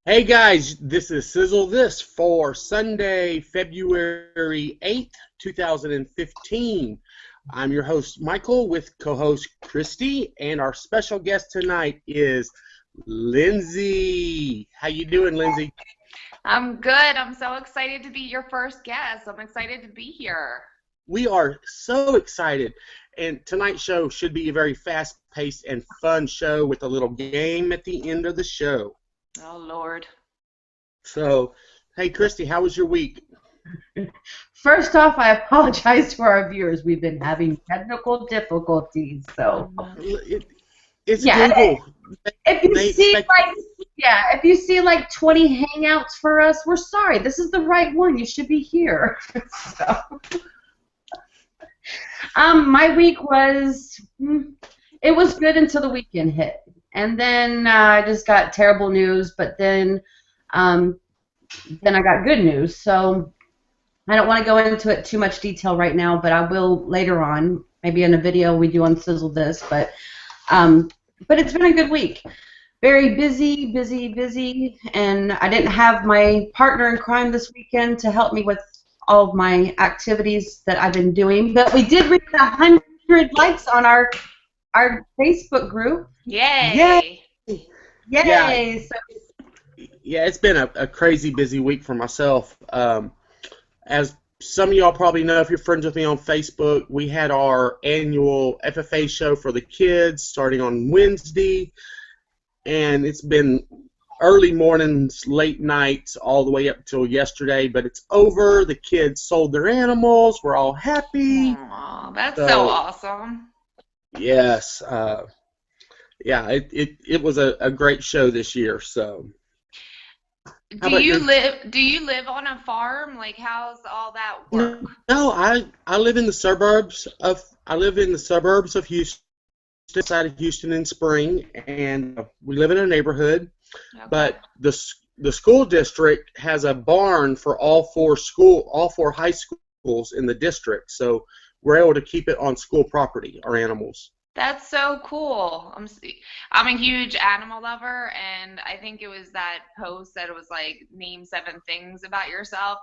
Hey guys, this is Sizzle This for Sunday, February 8th, 2015. I'm your host Michael with co-host Christy, and our special guest tonight is Lindsey. How you doing, Lindsey? I'm good. I'm so excited to be your first guest. I'm excited to be here. We are so excited, and tonight's show should be a very fast-paced and fun show with a little game at the end of the show. Oh, Lord. So, hey Christy, how was your week? First off, I apologize to our viewers. We've been having technical difficulties. Oh, So, no. It's yeah, Google. if you They see expect. like if you see like 20 hangouts for us, we're sorry. This is the right one. You should be here. So, my week was it was good until the weekend hit, and then I just got terrible news. But um, then I got good news. So I don't want to go into it too much detail right now, but I will later on, maybe in a video we do on Sizzle This. Um, but it's been a good week. Very busy, busy, busy, and I didn't have my partner in crime this weekend to help me with all of my activities that I've been doing. But we did reach 100 likes on our Facebook group. Yeah, Yay. yeah, Yay! So yeah. It's been a crazy busy week for myself. As some of y'all probably know, if you're friends with me on Facebook, we had our annual FFA show for the kids starting on Wednesday, and it's been early mornings, late nights, all the way up till yesterday. But it's over. The kids sold their animals. We're all happy. Aw, that's so So awesome. yes, yeah, it was a great show this year. So how Do about you your? live on a farm? Like, how's all that No, work? I live in the suburbs of Houston, outside of Houston in Spring, and we live in a neighborhood. Okay. But the school district has a barn for all four high schools in the district, so we're able to keep it on school property, our animals. That's so cool. I'm a huge animal lover, and I think it was that post that it was like name seven things about yourself.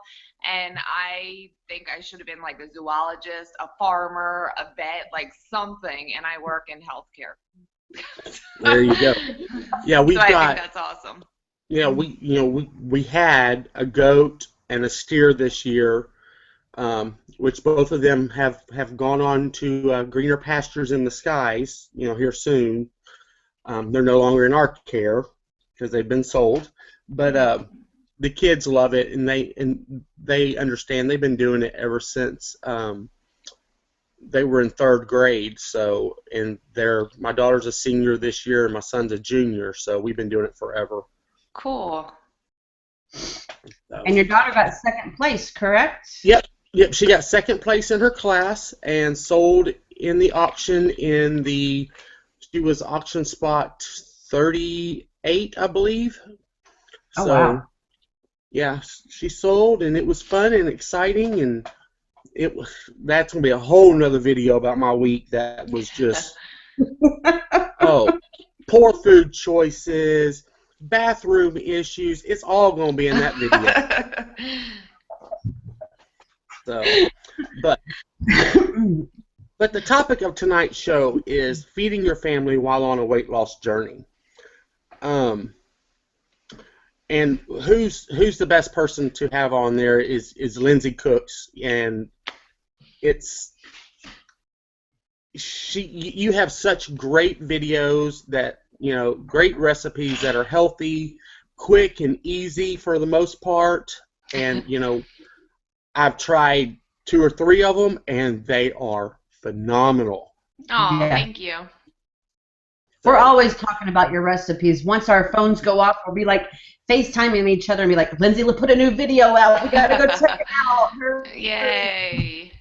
And I think I should have been like a zoologist, a farmer, a vet, like something. And I work in healthcare. There you go. Yeah, So we've I think got that's awesome. we had a goat and a steer this year, which both of them have gone on to greener pastures in the skies, here soon. They're no longer in our care because they've been sold, but the kids love it, and they understand. They've been doing it ever since they were in third grade. So, and my daughter's a senior this year, and my son's a junior. So we've been doing it forever. Cool. and So, your daughter got second place, correct? yep, yep. She got second place in her class and sold in the auction she was auction spot 38, I believe. Oh So wow. yeah, she sold, and it was fun and exciting, and that's gonna be a whole nother video about my week. That was just oh, poor food choices, bathroom issues. It's all gonna be in that video. So, but but the topic of tonight's show is feeding your family while on a weight loss journey. Um, and who's the best person to have on there is Lindsey Cooks, and it's you have such great videos that great recipes that are healthy, quick and easy for the most part, and I've tried two or three of them, and they are phenomenal. Oh, Yeah. thank you. We're So always talking about your recipes. Once our phones go off, we'll be like FaceTiming each other and be like, Lindsay, let's put a new video out. We gotta go check it out. Hurry. Yay.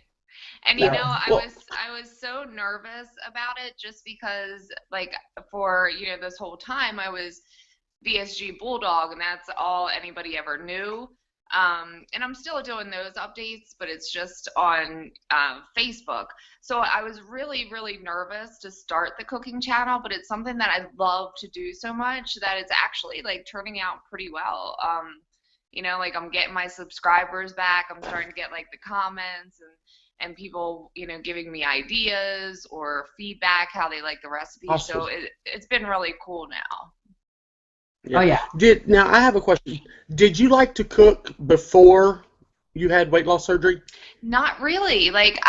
And yeah, So, I well, was so nervous about it just because like for this whole time I was VSG Bulldog and that's all anybody ever knew. And I'm still doing those updates, but it's just on Facebook. So I was really, really nervous to start the cooking channel, but it's something that I love to do so much that it's actually like turning out pretty well. Like I'm getting my subscribers back. I'm starting to get like the comments and people, giving me ideas or feedback how they like the recipe. Awesome. So it's been really cool now. Oh yeah. Now I have a question. Did you like to cook before you had weight loss surgery? Not really. Like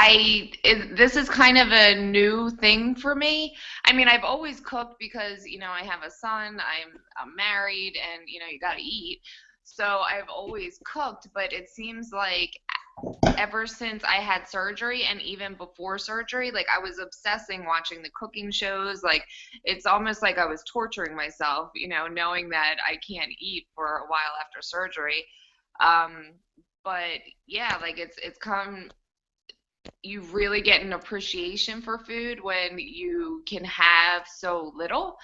this is kind of a new thing for me. I mean, I've always cooked because, I have a son, I'm married, and you got to eat. So I've always cooked, but it seems like ever since I had surgery and even before surgery, like I was obsessing watching the cooking shows. Like it's almost like I was torturing myself, knowing that I can't eat for a while after surgery. But yeah, like it's come, you really get an appreciation for food when you can have so little.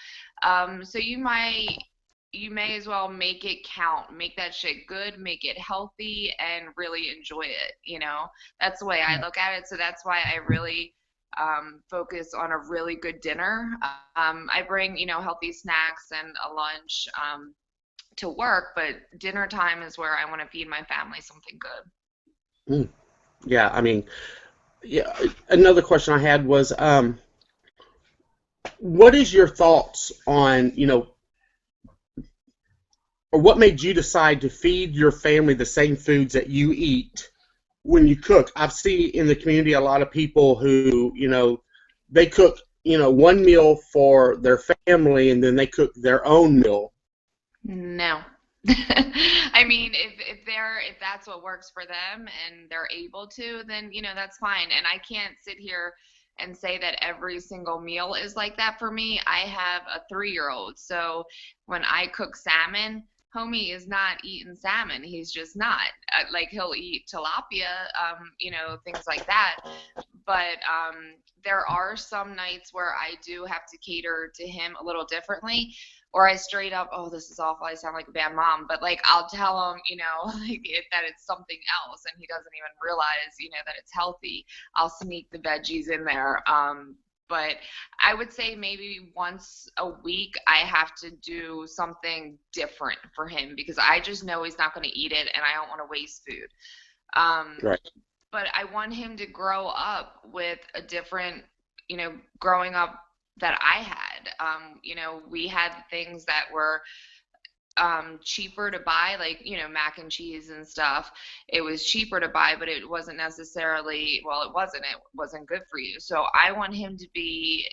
So you may as well make it count, make that shit good, make it healthy, and really enjoy it. That's the way I look at it. So that's why I really focus on a really good dinner. I bring, healthy snacks and a lunch to work, but dinner time is where I want to feed my family something good. Yeah, I mean, yeah. Another question I had was, what is your thoughts on, or what made you decide to feed your family the same foods that you eat when you cook? I've seen in the community a lot of people who, they cook, one meal for their family and then they cook their own meal. No. I mean, if that's what works for them and they're able to, then that's fine. And I can't sit here and say that every single meal is like that for me. I have a 3-year-old, so when I cook salmon, homie is not eating salmon. He's just not. Like he'll eat tilapia, things like that. But there are some nights where I do have to cater to him a little differently, or I straight up, oh, this is awful, I sound like a bad mom, but like I'll tell him, that it's something else and he doesn't even realize, that it's healthy. I'll sneak the veggies in there. But I would say maybe once a week I have to do something different for him because I just know he's not going to eat it and I don't want to waste food. Right. But I want him to grow up with a different, growing up that I had. We had things that were cheaper to buy, like, mac and cheese and stuff. It was cheaper to buy, but it wasn't necessarily, well, it wasn't good for you. So I want him to be,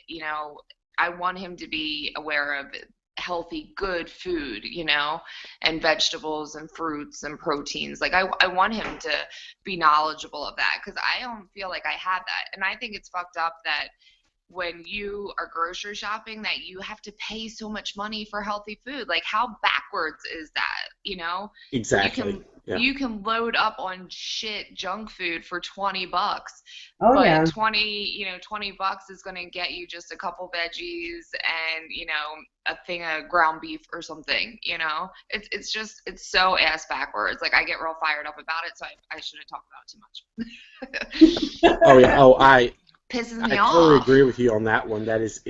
aware of healthy, good food, and vegetables and fruits and proteins. Like I want him to be knowledgeable of that because I don't feel like I have that. And I think it's fucked up that when you are grocery shopping that you have to pay so much money for healthy food. Like how backwards is that, Exactly. You can load up on shit junk food for $20. Oh but yeah. 20 bucks is going to get you just a couple veggies and, a thing of ground beef or something, it's so ass backwards. Like I get real fired up about it. So I shouldn't talk about it too much. Oh yeah. Oh, pisses me I off. totally agree with you on that one. It's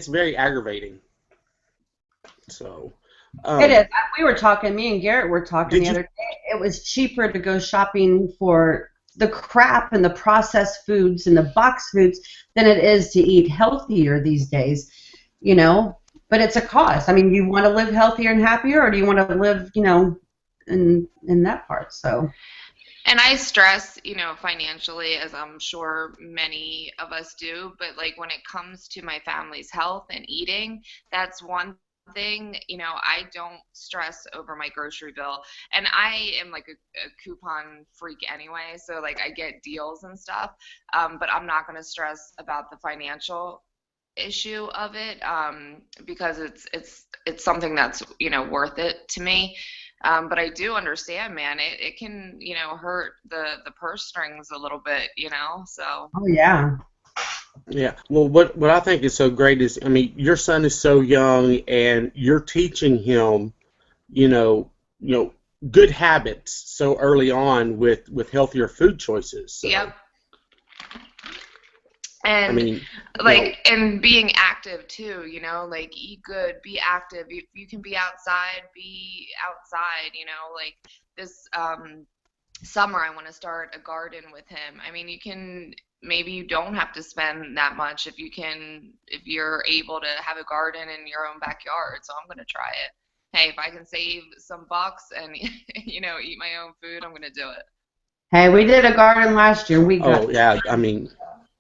very aggravating. So It is. We were talking, me and Garrett were talking the other day. It was cheaper to go shopping for the crap and the processed foods and the box foods than it is to eat healthier these days, But it's a cost. I mean, you want to live healthier and happier, or do you want to live, in that part? So. And I stress, financially, as I'm sure many of us do, but like when it comes to my family's health and eating, that's one thing, I don't stress over my grocery bill. And I am like a coupon freak anyway, so like I get deals and stuff, but I'm not going to stress about the financial issue of it because it's something that's, worth it to me. But I do understand, man, it can, hurt the purse strings a little bit, so. Oh, yeah. Yeah. Well, what I think is so great is, I mean, your son is so young and you're teaching him, good habits so early on with healthier food choices. So, Yep. I And mean, and being active too, like eat good, be active. If you can be outside, be outside, like this summer I want to start a garden with him. I mean, maybe you don't have to spend that much if you're able to have a garden in your own backyard. So I'm going to try it. Hey, if I can save some bucks and eat my own food, I'm going to do it. Hey, we did a garden last year. We got. oh yeah, I mean,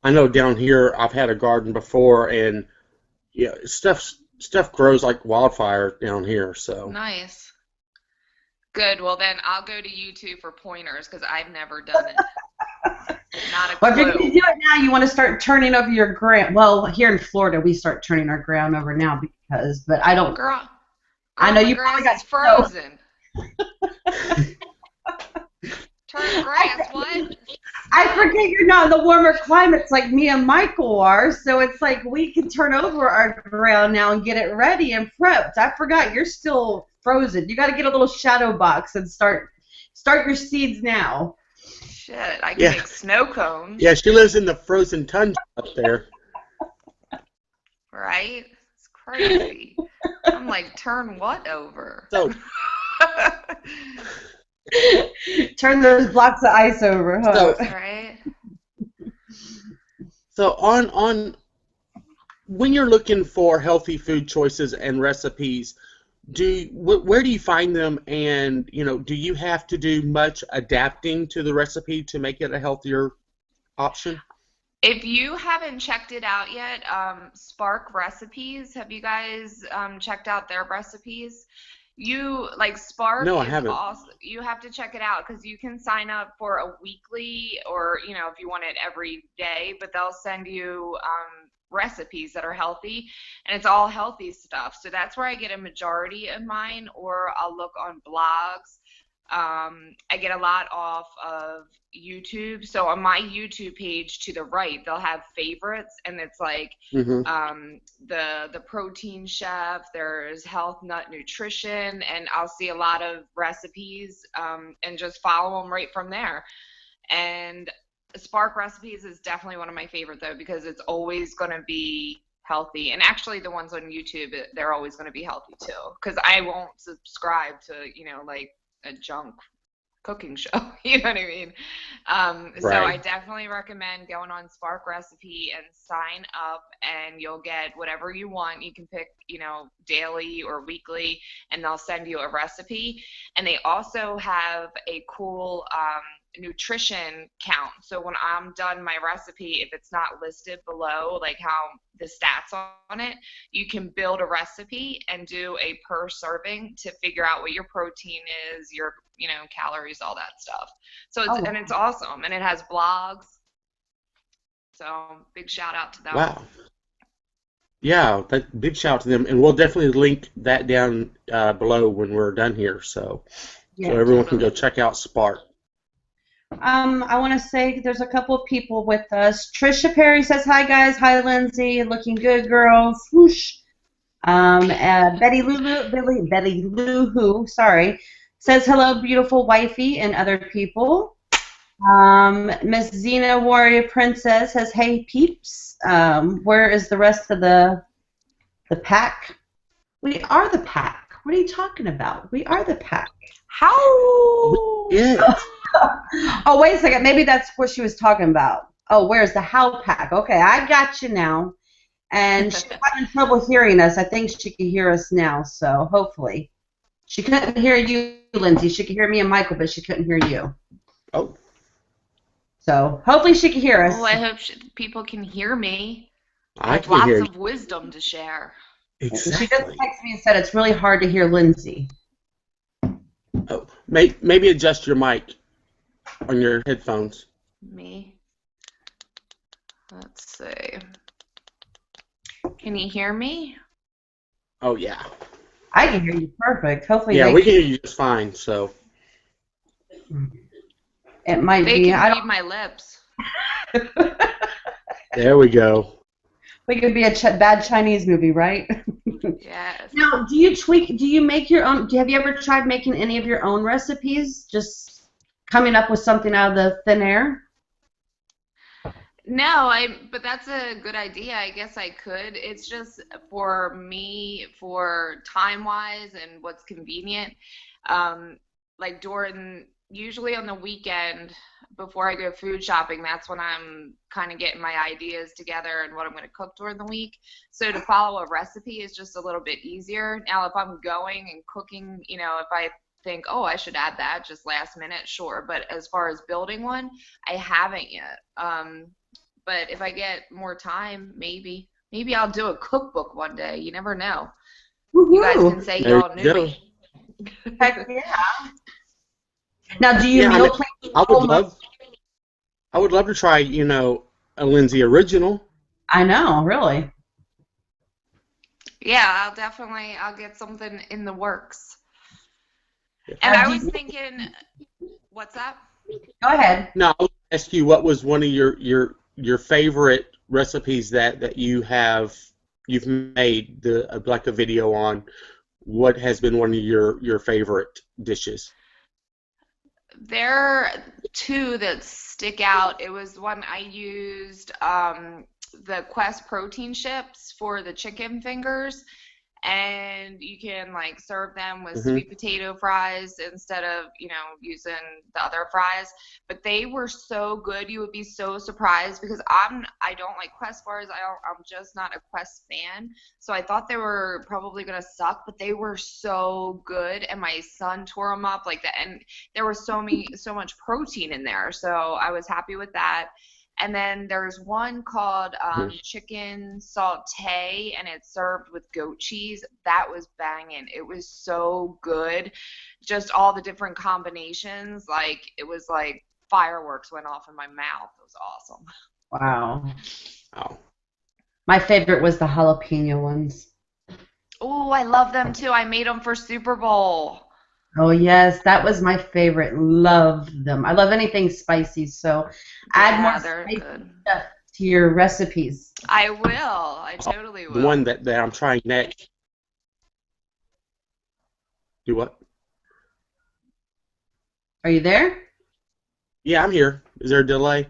I know down here I've had a garden before, and yeah, stuff grows like wildfire down here. So Nice. Good. Well, then I'll go to YouTube for pointers because I've never done it. Not a Well, if you're going clue. to do it now, you want to start turning over your ground. Well, here in Florida, we start turning our ground over now but I don't. Girl, I know my you grass probably got is frozen. Turn grass, what? I forget you're not in the warmer climates like me and Michael are, so it's like we can turn over our ground now and get it ready and prepped. I forgot you're still frozen. You got to get a little shadow box and start your seeds now. Shit, I can Yeah. make snow cones. yeah, she lives in the frozen tundra up there. Right? It's crazy. I'm like, turn what over? So Turn those blocks of ice over, huh? So- Right? So on when you're looking for healthy food choices and recipes, where do you find them, and do you have to do much adapting to the recipe to make it a healthier option? If you haven't checked it out yet, Spark Recipes, have you guys checked out their recipes? Spark No, I is haven't. awesome. You have to check it out because you can sign up for a weekly or, if you want it every day, but they'll send you recipes that are healthy, and it's all healthy stuff. So that's where I get a majority of mine, or I'll look on blogs. I get a lot off of YouTube. So on my YouTube page to the right, they'll have favorites, and it's like Mm-hmm. the protein chef, there's health nut nutrition, and I'll see a lot of recipes and just follow them right from there. And Spark Recipes is definitely one of my favorite though, because it's always going to be healthy. And actually the ones on YouTube, they're always going to be healthy too, because I won't subscribe to like a junk cooking show. You know what I mean? So I Right. definitely recommend going on Spark Recipe and sign up, and you'll get whatever you want. You can pick, daily or weekly, and they'll send you a recipe. And they also have a cool nutrition count. So when I'm done my recipe, if it's not listed below, like how the stats on it, you can build a recipe and do a per serving to figure out what your protein is, your calories, all that stuff. So and it's awesome, and it has blogs. So big shout out to them. Wow. Yeah, big shout out to them, and we'll definitely link that down below when we're done here, so everyone can go check out Spark. I want to say there's a couple of people with us. Trisha Perry says, hi, guys. Hi, Lindsay. Looking good, girls. Whoosh. Betty Lou Who, sorry, says, hello, beautiful wifey and other people. Miss Xena Warrior Princess says, hey, peeps. Where is the rest of the pack? We are the pack. What are you talking about? We are the pack. How? Yeah. Oh, wait a second. Maybe that's what she was talking about. Oh, where's the how pack? Okay, I got you now. And she's having trouble hearing us. I think she can hear us now, so hopefully. She couldn't hear you, Lindsay. She could hear me and Michael, but she couldn't hear you. Oh. So hopefully she can hear us. Well, I hope people can hear me. I have can hear lots you. of wisdom to share. Exactly. She just texted me and said it's really hard to hear Lindsay. Oh, maybe adjust your mic on your headphones. Me? Let's see. Can you hear me? Oh, yeah. I can hear you perfect. Hopefully Yeah, we can hear you just fine, so. It might They be. can read my lips. There we go. We could be a bad Chinese movie, right? Yes. Now, do you make your own, have you ever tried making any of your own recipes? Just coming up with something out of the thin air? No, but that's a good idea. I guess I could. It's just for me, for time wise and what's convenient. Um, like usually on the weekend before I go food shopping, that's when I'm kind of getting my ideas together and what I'm going to cook during the week. So to follow a recipe is just a little bit easier. Now, if I'm going and cooking, if I think, oh, I should add that just last minute, sure. But as far as building one, I haven't yet. But if I get more time, maybe I'll do a cookbook one day. You never know. You guys can Woohoo! say There y'all you knew go. me. Heck yeah. Now, do you Yeah, meal plan the I would whole month? love I would love to try, a Lindsay original. I know, really. Yeah, I'll get something in the works. Yeah. And Now, I do was you, thinking, what's up? go ahead. Now, I was gonna ask you what was one of your favorite recipes that you've made like a video on. What has been one of your favorite dishes? There are two that stick out. It was one I used the Quest protein chips for the chicken fingers, and you can like serve them with Hmm. sweet potato fries instead of using the other fries. But they were so good, you would be so surprised because I don't like Quest bars. I'm just not a Quest fan. So I thought they were probably gonna suck, but they were so good, and my son tore them up like that, and there was so much protein in there, so I was happy with that. And then there's one called chicken saute, and it's served with goat cheese. That was banging. It was so good. Just all the different combinations. Like, it was like fireworks went off in my mouth. It was awesome. Wow. Oh, My favorite was the jalapeno ones. Oh, I love them too. I made them for Super Bowl. Oh, yes, that was my favorite. Love them. I love anything spicy, so add more Yeah, they're spicy good. stuff to your recipes. I will. I totally the one will. that I'm trying next. Do what? Are you there? Yeah, I'm here. Is there a delay?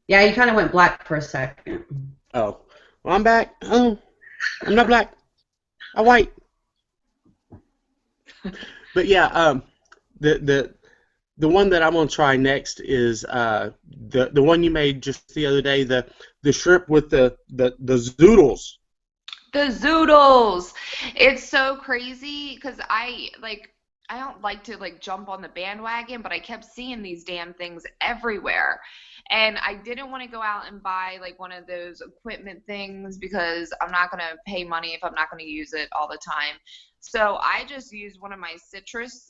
Yeah, you kind of went black for a second. Oh, well, I'm back. Oh, I'm not black. I'm white. But yeah, the the the one that I'm gonna try next is the one you made just the other day, the shrimp with the zoodles. The zoodles. It's so crazy because I don't like to like jump on the bandwagon, but I kept seeing these damn things everywhere. And I didn't want to go out and buy like one of those equipment things because I'm not going to pay money if I'm not going to use it all the time. So I just used one of my citrus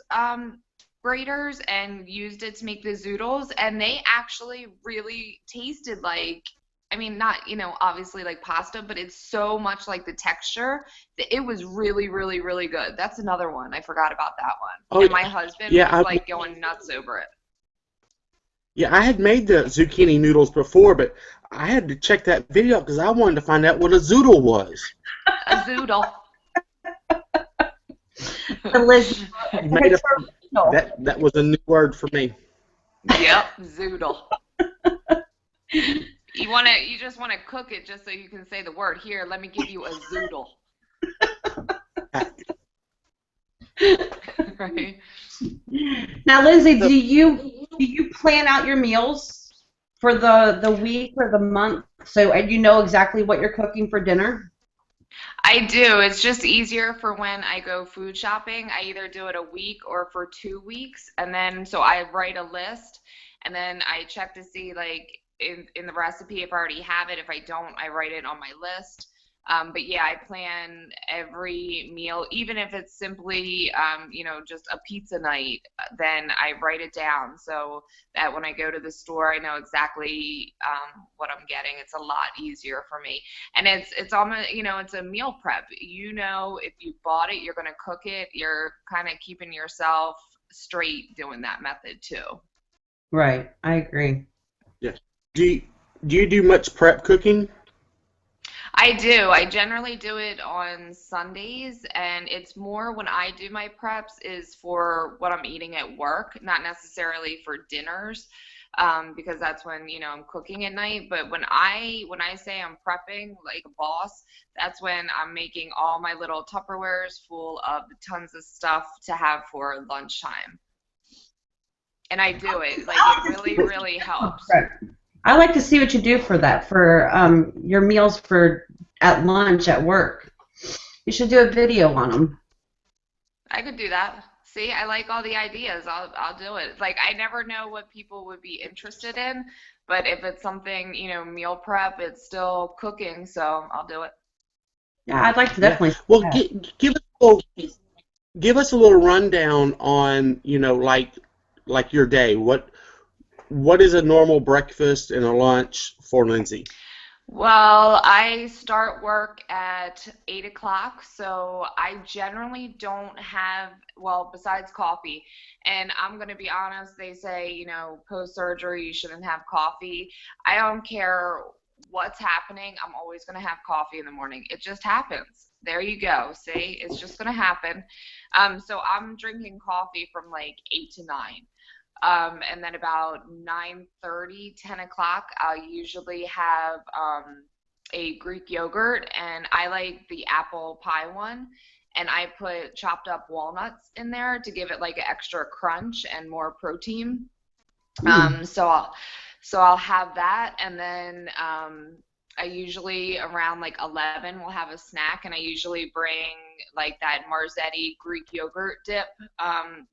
graters and used it to make the zoodles, and they actually really tasted like, I mean, not, obviously like pasta, but it's so much like the texture that it was really, really, really good. That's another one. I forgot about that one. Oh And my husband yeah, was like going nuts over it. yeah, I had made the zucchini noodles before, but I had to check that video because I wanted to find out what a zoodle was. A zoodle. Delicious. You made up No. that was a new word for me. Yep, zoodle. You just want to cook it just so you can say the word. Here, let me give you a zoodle. Right? Now, Lindsay, do you plan out your meals for the week or the month so you know exactly what you're cooking for dinner? I do. It's just easier for when I go food shopping. I either do it a week or for 2 weeks. And then, so I write a list and then I check to see, like, in the recipe if I already have it. If I don't, I write it on my list. But yeah, I plan every meal, even if it's simply, just a pizza night, then I write it down so that when I go to the store, I know exactly what I'm getting. It's a lot easier for me. And it's almost, it's a meal prep. If you bought it, you're going to cook it. You're kind of keeping yourself straight doing that method too. Right, I agree. Yeah. Do you do much prep cooking? I do. I generally do it on Sundays, and it's more when I do my preps is for what I'm eating at work, not necessarily for dinners, because that's when, I'm cooking at night. But when I say I'm prepping like a boss, that's when I'm making all my little Tupperwares full of tons of stuff to have for lunchtime. And I do it. Like it really, really helps. I like to see what you do for that, for your meals for at lunch at work. You should do a video on them. I could do that. See, I like all the ideas. I'll do it. Like I never know what people would be interested in, but if it's something, meal prep, it's still cooking, so I'll do it. Yeah, I'd like to Yeah. definitely see Well, that. give us a little rundown on, like your day. What is a normal breakfast and a lunch for Lindsay? Well, I start work at 8 o'clock, so I generally don't have, well, besides coffee. And I'm going to be honest, they say, post surgery, you shouldn't have coffee. I don't care what's happening, I'm always going to have coffee in the morning. It just happens. There you go. See, it's just going to happen. So I'm drinking coffee from like 8 to 9. And then about 9:30, 10 o'clock, I'll usually have a Greek yogurt, and I like the apple pie one. And I put chopped up walnuts in there to give it like an extra crunch and more protein. Mm. So I'll have that, and then I usually around like 11 will have a snack, and I usually bring like that Marzetti Greek yogurt dip.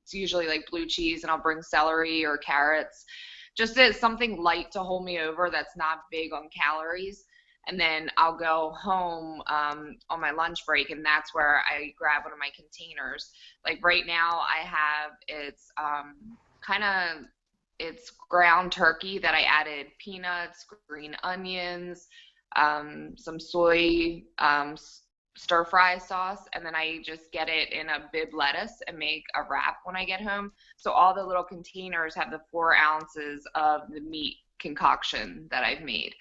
It's usually like blue cheese, and I'll bring celery or carrots, just as something light to hold me over that's not big on calories. And then I'll go home on my lunch break, and that's where I grab one of my containers. Like right now, I have kind of it's ground turkey that I added peanuts, green onions, some soy stir fry sauce, and then I just get it in a bib lettuce and make a wrap when I get home. So all the little containers have the 4 ounces of the meat concoction that I've made.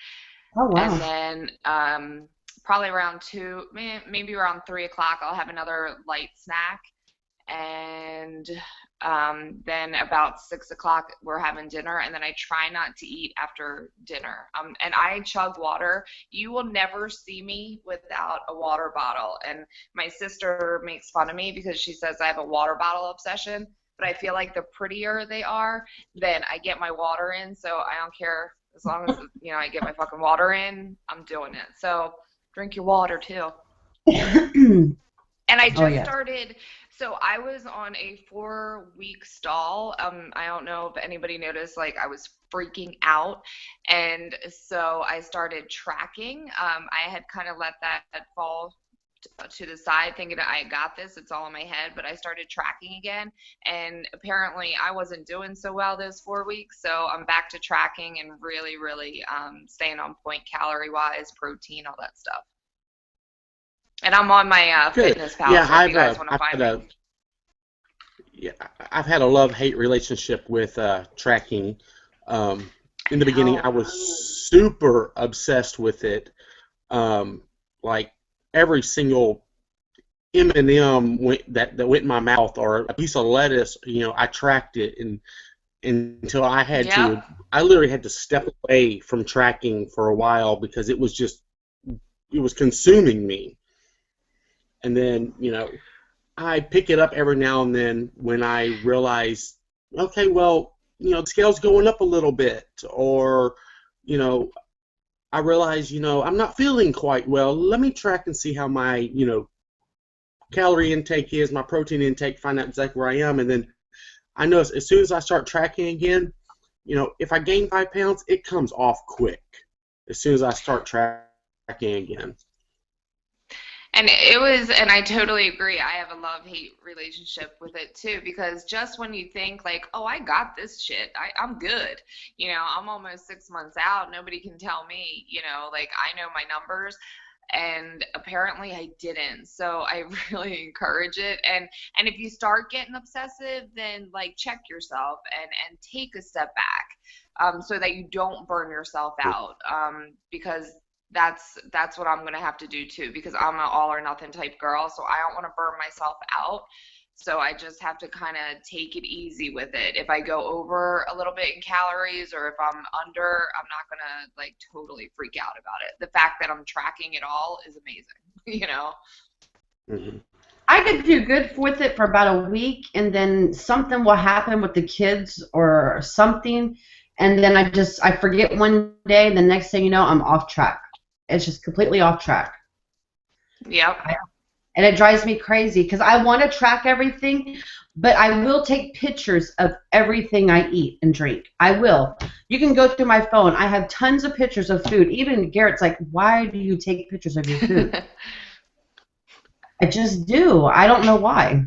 Oh, And wow. then probably around 2, maybe around 3 o'clock, I'll have another light snack, and then about 6 o'clock we're having dinner, and then I try not to eat after dinner. And I chug water. You will never see me without a water bottle. And my sister makes fun of me because she says I have a water bottle obsession. But I feel like the prettier they are, then I get my water in. So I don't care as long as I get my fucking water in. I'm doing it. So drink your water too. And I Oh, just yeah. started, so I was on a 4-week stall. I don't know if anybody noticed, like I was freaking out. And so I started tracking. I had kind of let that fall to the side, thinking I got this, it's all in my head, but I started tracking again. And apparently I wasn't doing so well those 4 weeks. So I'm back to tracking and really, really staying on point calorie wise, protein, all that stuff. And I'm on my Good. Fitness Pal, Yeah, so if you guys want to I've find had me. a yeah, I've had a love-hate relationship with tracking. Um, in the beginning, I Oh, was super obsessed with it. Like every single M&M that went in my mouth or a piece of lettuce, I tracked it and until yep. I literally had to step away from tracking for a while because it was consuming me. And then, I pick it up every now and then when I realize, okay, well, the scale's going up a little bit, or, you know, I realize, I'm not feeling quite well. Let me track and see how my, calorie intake is, my protein intake, find out exactly where I am. And then I know as soon as I start tracking again, if I gain 5 pounds, it comes off quick as soon as I start tracking again. And I totally agree. I have a love-hate relationship with it too, because just when you think like, oh, I got this shit, I'm good. I'm almost 6 months out. Nobody can tell me, like I know my numbers. And apparently I didn't. So I really encourage it. And if you start getting obsessive, then like check yourself and take a step back, so that you don't burn yourself out. Because that's what I'm gonna have to do too, because I'm an all or nothing type girl, so I don't want to burn myself out. So I just have to kind of take it easy with it. If I go over a little bit in calories or if I'm under, I'm not gonna like totally freak out about it. The fact that I'm tracking it all is amazing, you know? Hmm. I could do good with it for about a week, and then something will happen with the kids or something, and then I forget one day, and the next thing you know, I'm off track. It's just completely off track. Yep. And it drives me crazy because I want to track everything, but I will take pictures of everything I eat and drink. I will. You can go through my phone. I have tons of pictures of food. Even Garrett's like, why do you take pictures of your food? I just do. I don't know why.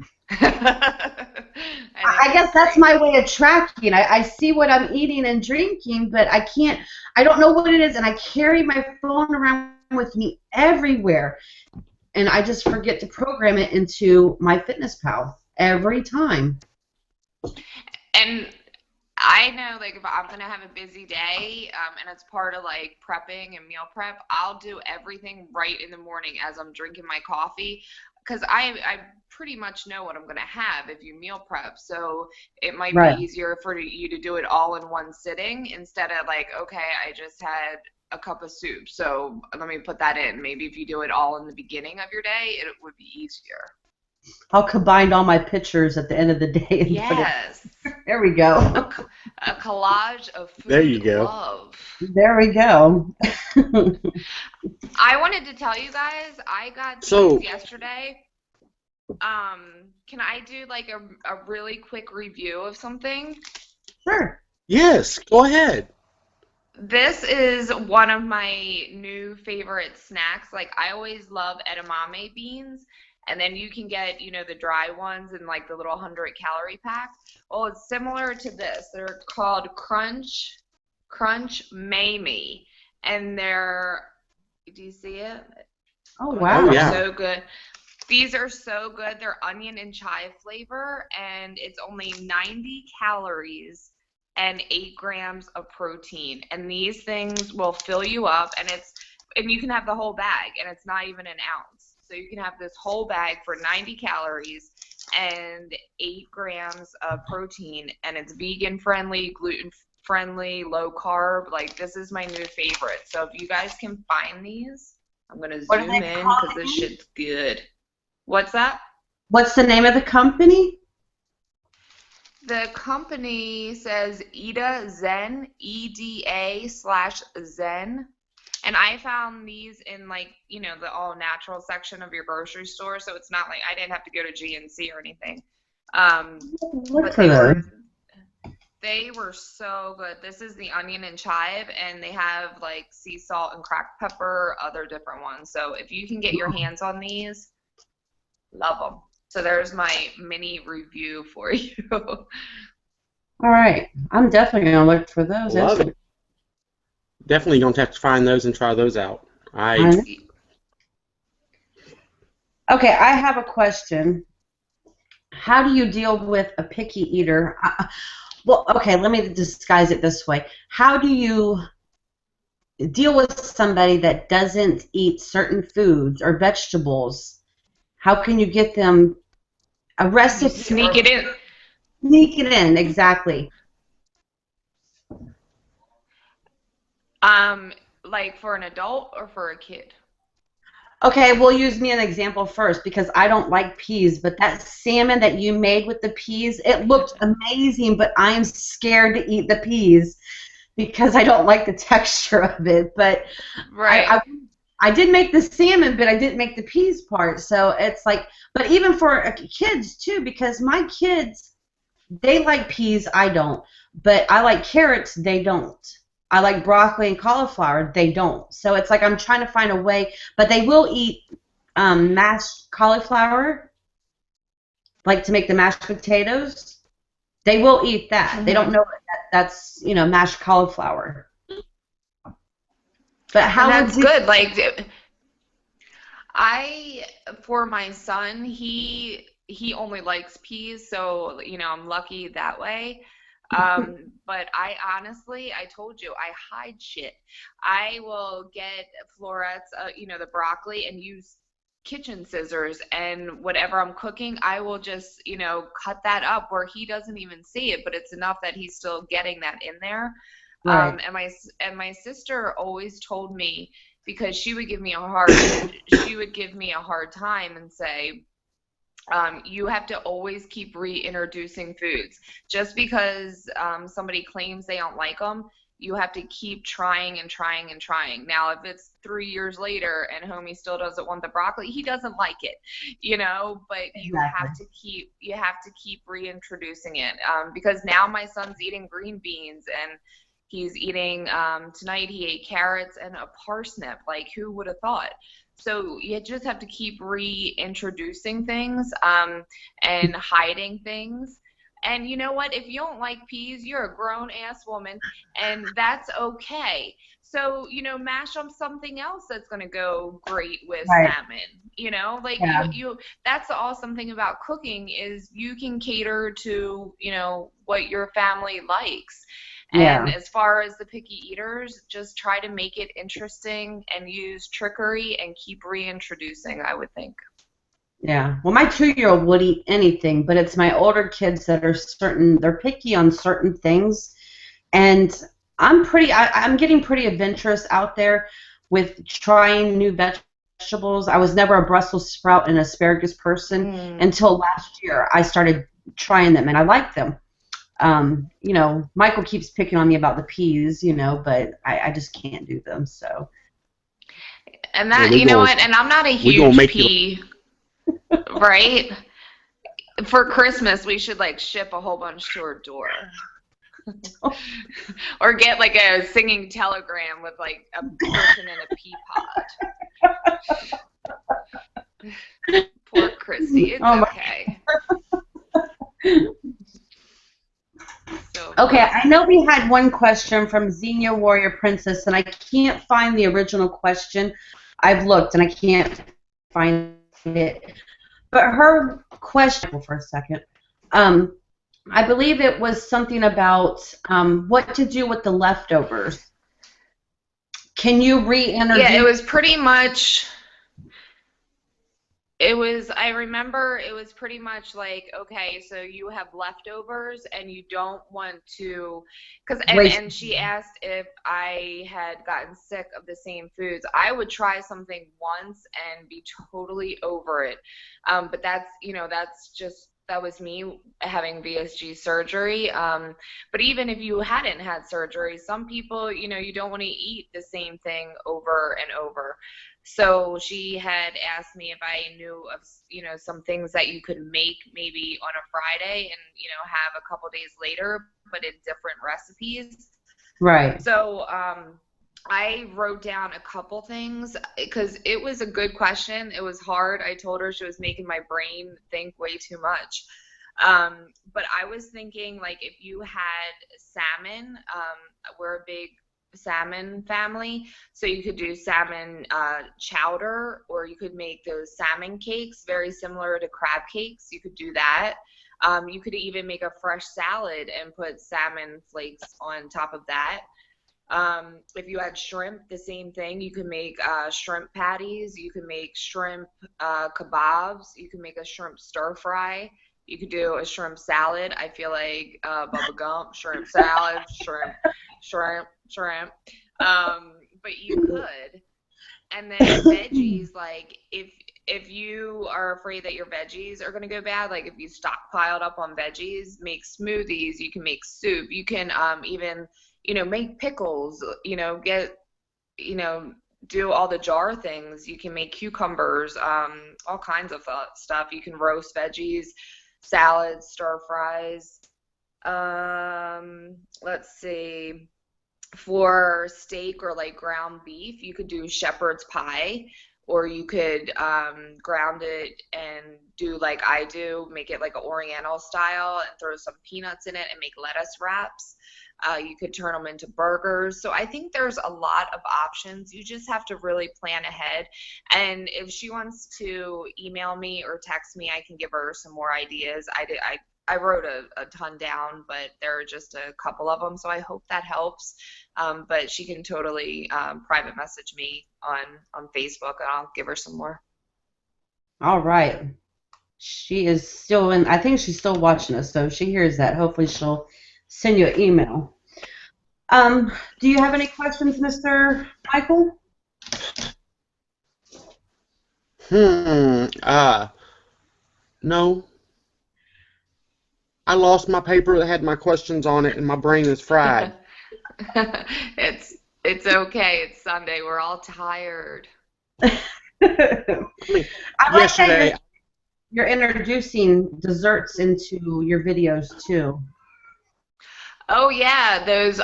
I guess that's my way of tracking. I see what I'm eating and drinking, but I don't know what it is, and I carry my phone around with me everywhere. And I just forget to program it into my FitnessPal every time. And I know, like, if I'm gonna have a busy day, and it's part of like prepping and meal prep, I'll do everything right in the morning as I'm drinking my coffee, because I pretty much know what I'm gonna have if you meal prep. So it might be Right. easier for you to do it all in one sitting instead of like, okay, I just had a cup of soup, so let me put that in. Maybe if you do it all in the beginning of your day, it would be easier. I'll combine all my pictures at the end of the day and put it. Yes. There we go. A collage of There you food go. love. There we go. I wanted to tell you guys, I got So- these yesterday. Can I do like a really quick review of something? Sure. Yes, go ahead. This is one of my new favorite snacks. Like, I always love edamame beans, and then you can get, the dry ones in like the little 100-calorie pack. Well, it's similar to this. They're called Crunch Mamie, and do you see it? Oh, my wow. God, Oh, yeah. they're so good. These are so good. They're onion and chive flavor, and it's only 90 calories and 8 grams of protein. And these things will fill you up, and you can have the whole bag, and it's not even an ounce. So you can have this whole bag for 90 calories and 8 grams of protein, and it's vegan friendly, gluten friendly, low carb. Like, this is my new favorite. So if you guys can find these, I'm going to What are zoom they in called because this again? shit's good. What's that? What's the name of the company? The company says Eda Zen, EDA/Zen. And I found these in like, the all natural section of your grocery store. So it's not like I didn't have to go to GNC or anything. Look But for those. they were so good. This is the onion and chive, and they have like sea salt and cracked pepper, other different ones. So if you can get your hands on these, love them. So there's my mini review for you. All right. I'm definitely going to look for those. Love it. Definitely don't have to find those and try those out. Okay, I have a question. How do you deal with a picky eater? Well, okay, let me disguise it this way. How do you deal with somebody that doesn't eat certain foods or vegetables? How can you get them a recipe? Sneak it in. Sneak it in, exactly. Like for an adult or for a kid? Okay, we'll use me an example first because I don't like peas, but that salmon that you made with the peas, it looked amazing, but I'm scared to eat the peas because I don't like the texture of it. But Right. I did make the salmon, but I didn't make the peas part. So it's like, but even for kids too, because my kids, they like peas, I don't. But I like carrots, they don't. I like broccoli and cauliflower, they don't. So it's like I'm trying to find a way, but they will eat mashed cauliflower, like to make the mashed potatoes. They will eat that. They don't know that's mashed cauliflower. But how And that's would you? good. Like, for my son, he only likes peas, so I'm lucky that way. But I honestly, I told you, I hide shit. I will get florets, the broccoli, and use kitchen scissors, and whatever I'm cooking, I will just, cut that up where he doesn't even see it, but it's enough that he's still getting that in there. Right. And my sister always told me, because she would give me a hard time and say, you have to always keep reintroducing foods. Just because somebody claims they don't like them, you have to keep trying and trying and trying. Now, if it's 3 years later and homie still doesn't want the broccoli, he doesn't like it, but you Exactly. have to keep reintroducing it. Because now my son's eating green beans, and he's eating, tonight he ate carrots and a parsnip. Like, who would have thought? So you just have to keep reintroducing things, and hiding things. And you know what? If you don't like peas, you're a grown-ass woman, and that's okay. So, mash up something else that's going to go great with Right. salmon. Like, Yeah. that's the awesome thing about cooking, is you can cater to, what your family likes. And Yeah. as far as the picky eaters, just try to make it interesting and use trickery and keep reintroducing, I would think. Yeah. Well, my 2-year-old would eat anything, but it's my older kids that are they're picky on certain things. And I'm getting pretty adventurous out there with trying new vegetables. I was never a Brussels sprout and asparagus person until last year. I started trying them and I like them. Michael keeps picking on me about the peas, but I just can't do them. So, And Well, that, we you know gonna what? And I'm not a we gonna huge make you. pea, right? For Christmas, we should like ship a whole bunch to her door. Or get like a singing telegram with like a person in a pea pod. Poor Christy. It's okay. So okay, I know we had one question from Xenia Warrior Princess, and I can't find the original question. I've looked, and I can't find it. But her question, for a second, I believe it was something about what to do with the leftovers. Can you reintroduce? yeah, it was pretty much. I remember it was pretty much like, okay, so you have leftovers and you don't want to, and she asked if I had gotten sick of the same foods. I would try something once and be totally over it. But that was me having VSG surgery. But even if you hadn't had surgery, some people, you don't want to eat the same thing over and over. So she had asked me if I knew of, some things that you could make maybe on a Friday and, have a couple days later, but in different recipes. Right. So I wrote down a couple things because it was a good question. It was hard. I told her she was making my brain think way too much. But I was thinking, like, if you had salmon, we're a big salmon family, so you could do salmon chowder, or you could make those salmon cakes very similar to crab cakes. You could do that. You could even make a fresh salad and put salmon flakes on top of that. If you had shrimp, the same thing. You can make shrimp patties. You can make shrimp kebabs. You can make a shrimp stir fry. You could do a shrimp salad. I feel like Bubba Gump, shrimp salad, shrimp. But you could. And then veggies, like if you are afraid that your veggies are going to go bad, like if you stockpiled up on veggies, make smoothies. You can make soup. You can even make pickles, do all the jar things. You can make cucumbers, all kinds of stuff. You can roast veggies, salads, stir fries. Let's see. For steak or like ground beef, you could do shepherd's pie, or you could ground it and do like I do, make it like an Oriental style and throw some peanuts in it and make lettuce wraps. You could turn them into burgers. So I think there's a lot of options. You just have to really plan ahead. And if she wants to email me or text me, I can give her some more ideas. I I wrote a ton down, but there are just a couple of them, so I hope that helps. But she can totally private message me on Facebook, and I'll give her some more. All right. She is still in. I think she's still watching us, so if she hears that, hopefully she'll send you an email. Do you have any questions, Mr. Michael? No. I lost my paper that had my questions on it, and my brain is fried. It's okay. It's Sunday. We're all tired. I mean, I like that yesterday, you're introducing desserts into your videos too. Oh yeah, those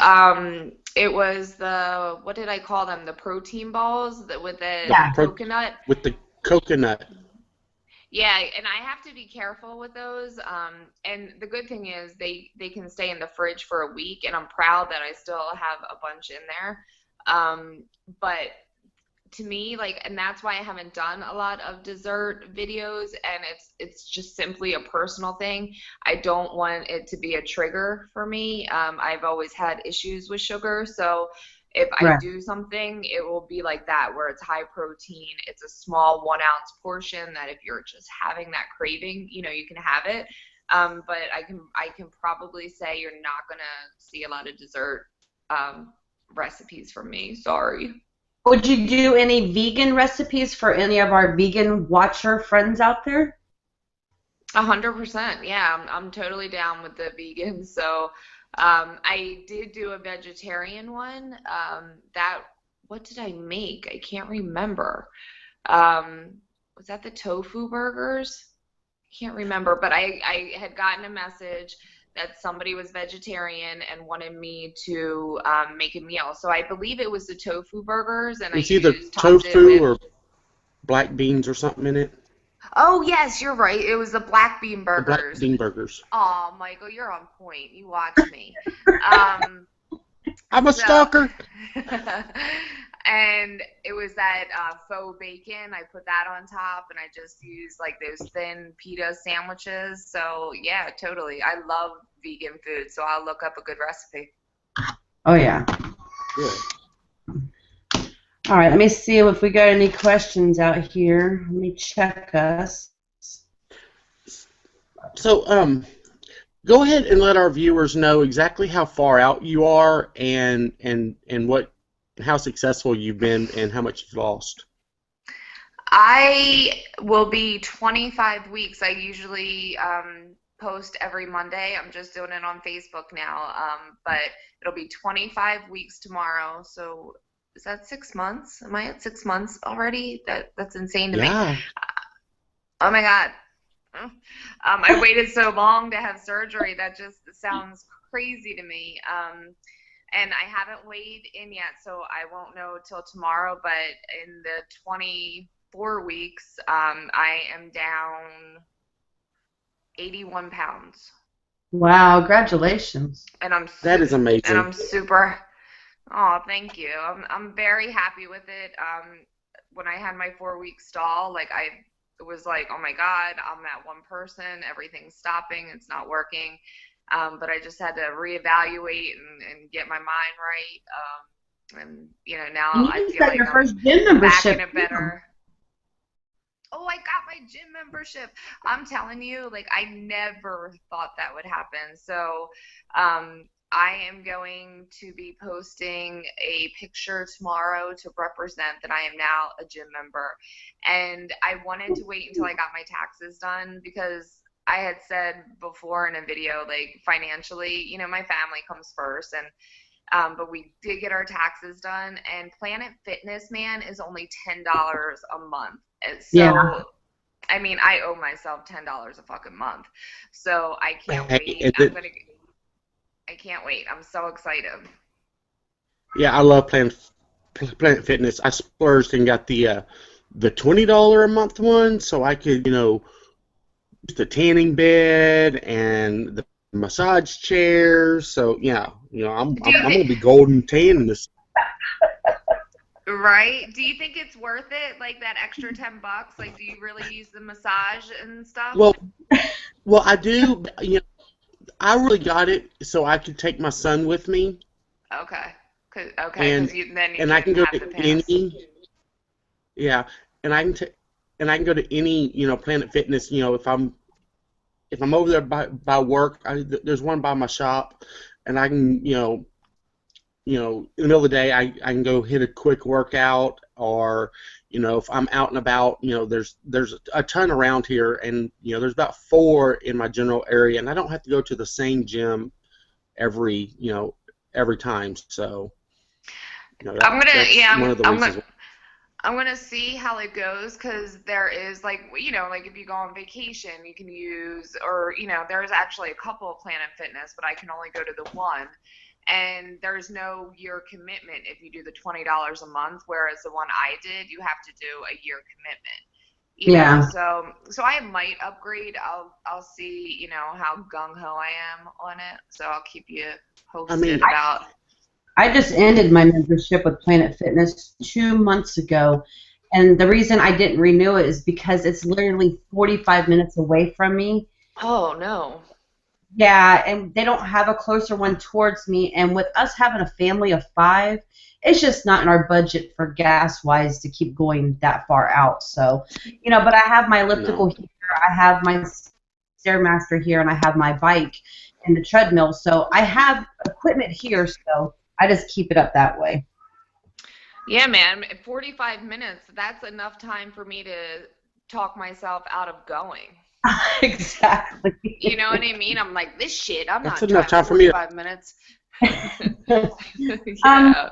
it was the, what did I call them? The protein balls with the Yeah. coconut. with the coconut. Yeah, and I have to be careful with those. And the good thing is they can stay in the fridge for a week, and I'm proud that I still have a bunch in there. But to me, like, and that's why I haven't done a lot of dessert videos, and it's just simply a personal thing. I don't want it to be a trigger for me. I've always had issues with sugar, so if I Right. do something, it will be like that, where it's high protein. It's a small 1 ounce portion that if you're just having that craving, you know, you can have it. But I can probably say you're not gonna see a lot of dessert recipes from me. Sorry. Would you do any vegan recipes for any of our vegan watcher friends out there? 100%. Yeah, I'm totally down with the vegan. So, I did do a vegetarian one. What did I make? I can't remember. Was that the tofu burgers? I can't remember, but I had gotten a message that somebody was vegetarian and wanted me to make a meal. So I believe it was the tofu burgers, and I It's either topped it tofu with. or black beans or something in it. Oh yes, you're right. It was the black bean The black burgers. bean burgers. Oh, Michael, you're on point. You watch me. I'm a So, stalker. and it was that faux bacon. I put that on top, and I just used like those thin pita sandwiches. So yeah, totally. I love vegan food, so I'll look up a good recipe. Oh yeah. Good. All right, let me see if we got any questions out here. Let me check us. So, go ahead and let our viewers know exactly how far out you are and how successful you've been and how much you've lost. I will be 25 weeks. I usually post every Monday. I'm just doing it on Facebook now. But it'll be 25 weeks tomorrow. So is that 6 months? Am I at 6 months already? That's insane to me. Yeah. Oh my God. I waited so long to have surgery. That just sounds crazy to me. And I haven't weighed in yet, so I won't know till tomorrow. But in the 24 weeks, I am down 81 pounds. Wow, congratulations. And That is amazing. And I'm super. Oh, thank you. I'm very happy with it. When I had my 4 week stall, like it was like, oh my God, I'm that one person. Everything's stopping. It's not working. But I just had to reevaluate and get my mind right. And you know, now And I you feel got like your I'm first gym back membership. in a better. Oh, I got my gym membership. I'm telling you, like, I never thought that would happen. So, I am going to be posting a picture tomorrow to represent that I am now a gym member. And I wanted to wait until I got my taxes done because I had said before in a video, like, financially, you know, my family comes first. But we did get our taxes done, and Planet Fitness, man, is only $10 a month. And so, Yeah. I mean, I owe myself $10 a fucking month. So I can't Hey, wait. I can't wait. I'm so excited. yeah, I love Planet Fitness. I splurged and got the $20 a month one, so I could, use the tanning bed and the massage chairs. So yeah, I'm Do you gonna be golden tan in this. Right? Do you think it's worth it? Like that extra $10? Like, do you really use the massage and stuff? Well, Well, I do. I really got it so I could take my son with me, Okay. and Cause then you and I can can go have the to pass. yeah, and I can go to any Planet Fitness. If I'm over there by work, there's one by my shop, and I can in the middle of the day, I can go hit a quick workout, or if I'm out and about, there's a ton around here, and there's about four in my general area, and I don't have to go to the same gym every every time. So that's one of the reasons. I'm gonna see how it goes because there is like if you go on vacation, you can use or there's actually a couple of Planet Fitness, but I can only go to the one, and there's no year commitment if you do the $20 a month, whereas the one I did, you have to do a year commitment. Yeah. So I might upgrade. I'll see how gung ho I am on it. So I'll keep you I posted mean, about. I just ended my membership with Planet Fitness 2 months ago. And the reason I didn't renew it is because it's literally 45 minutes away from me. Oh no. Yeah, and they don't have a closer one towards me. And with us having a family of five, it's just not in our budget for gas wise to keep going that far out. So, but I have my elliptical no. here, I have my Stairmaster here, and I have my bike and the treadmill. So I have equipment here, so I just keep it up that way. Yeah, man. 45 minutes. That's enough time for me to talk myself out of going. Exactly. You know what I mean? I'm like, this shit, I'm That's not enough driving time for me. 45 minutes. um, Yeah.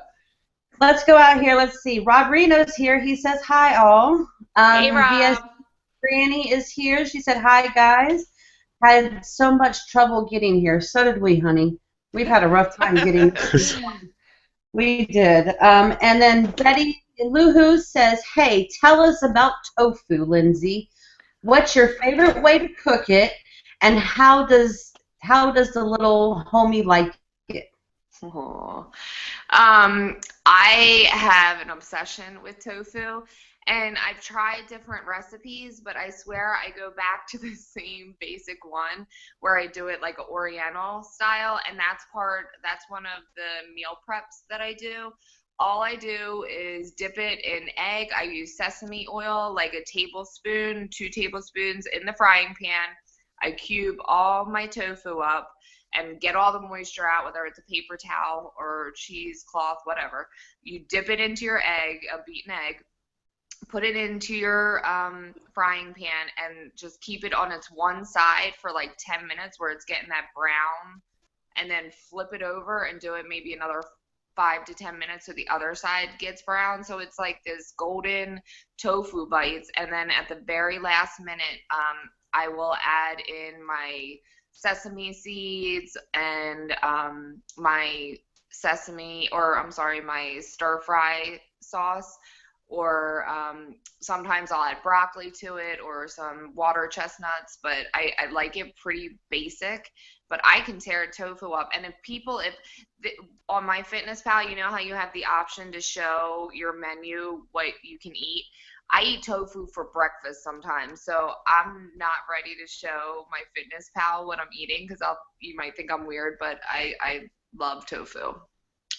let's go out here. Let's see. Rob Reno's here. He says hi, all. Hey, Rob. Granny is here. She said hi, guys. Had so much trouble getting here. So did we, honey. We've had a rough time getting. We did. And then Betty Luhu says, hey, tell us about tofu, Lindsay. What's your favorite way to cook it, and how does the little homie like it? Oh. I have an obsession with tofu, and I've tried different recipes, but I swear I go back to the same basic one where I do it like an Oriental style, and that's one of the meal preps that I do. All I do is dip it in egg. I use sesame oil, like a tablespoon, 2 tablespoons in the frying pan. I cube all my tofu up and get all the moisture out, whether it's a paper towel or cheesecloth, whatever. You dip it into your egg, a beaten egg, put it into your frying pan, and just keep it on its one side for like 10 minutes where it's getting that brown, and then flip it over and do it maybe another 5 to 10 minutes so the other side gets brown. So it's like this golden tofu bites. And then at the very last minute, I will add in my sesame seeds and my my stir fry sauce, or sometimes I'll add broccoli to it or some water chestnuts, but I like it pretty basic. But I can tear tofu up, and on my Fitness Pal, you know how you have the option to show your menu what you can eat. I eat tofu for breakfast sometimes, so I'm not ready to show my Fitness Pal what I'm eating because you might think I'm weird, but I love tofu.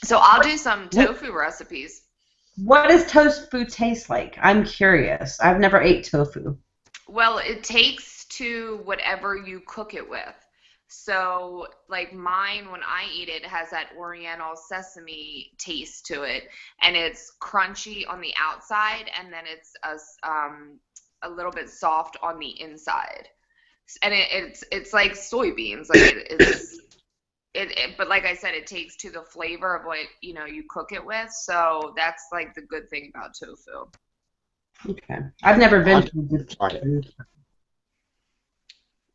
So I'll do some tofu recipes. What does tofu taste like? I'm curious. I've never ate tofu. Well, it takes to whatever you cook it with. So, like mine, when I eat it, has that Oriental sesame taste to it, and it's crunchy on the outside, and then it's a little bit soft on the inside. And it's like soybeans, like but like I said, it takes to the flavor of what you cook it with. So that's like the good thing about tofu. Okay, I've never been